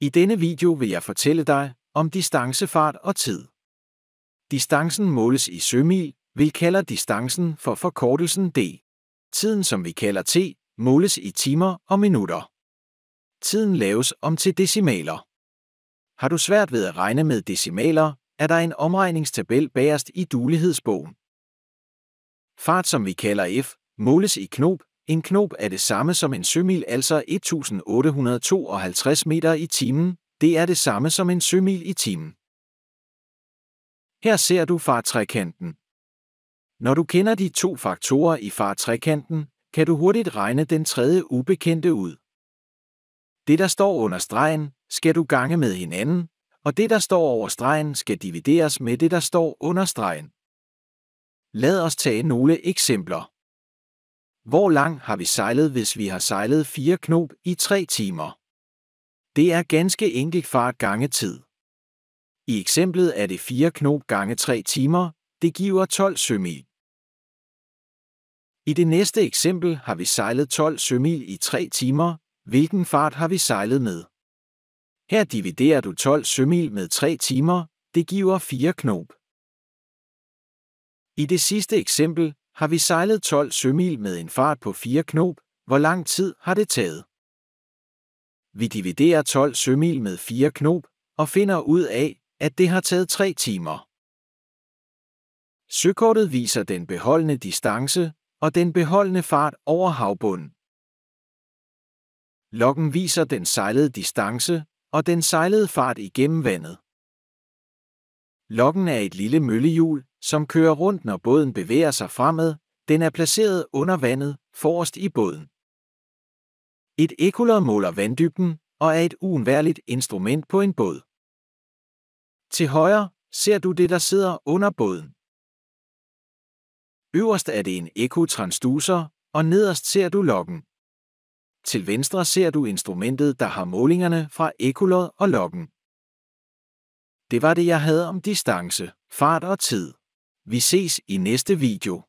I denne video vil jeg fortælle dig om distancefart og tid. Distancen måles i sømil, vi kalder distancen for forkortelsen d. Tiden, som vi kalder t, måles i timer og minutter. Tiden laves om til decimaler. Har du svært ved at regne med decimaler, er der en omregningstabel bagerst i duelighedsbogen. Fart, som vi kalder f, måles i knop. En knop er det samme som en sømil, altså 1852 meter i timen. Det er det samme som en sømil i timen. Her ser du farttrekanten. Når du kender de to faktorer i farttrekanten, kan du hurtigt regne den tredje ubekendte ud. Det, der står under stregen, skal du gange med hinanden, og det, der står over stregen, skal divideres med det, der står under stregen. Lad os tage nogle eksempler. Hvor lang har vi sejlet, hvis vi har sejlet 4 knop i 3 timer? Det er ganske enkelt fart gange tid. I eksemplet er det 4 knop gange 3 timer, det giver 12 sømil. I det næste eksempel har vi sejlet 12 sømil i 3 timer. Hvilken fart har vi sejlet med? Her dividerer du 12 sømil med 3 timer, det giver 4 knop. I det sidste eksempel har vi sejlet 12 sømil med en fart på 4 knop. Hvor lang tid har det taget? Vi dividerer 12 sømil med 4 knop og finder ud af, at det har taget 3 timer. Søkortet viser den beholdne distance og den beholdne fart over havbunden. Loggen viser den sejlede distance og den sejlede fart igennem vandet. Loggen er et lille møllehjul, som kører rundt, når båden bevæger sig fremad. Den er placeret under vandet, forrest i båden. Et ekkolod måler vanddybden og er et uundværligt instrument på en båd. Til højre ser du det, der sidder under båden. Øverst er det en ekotransducer, og nederst ser du loggen. Til venstre ser du instrumentet, der har målingerne fra ekkolod og loggen. Det var det, jeg havde om distance, fart og tid. Vi ses i næste video.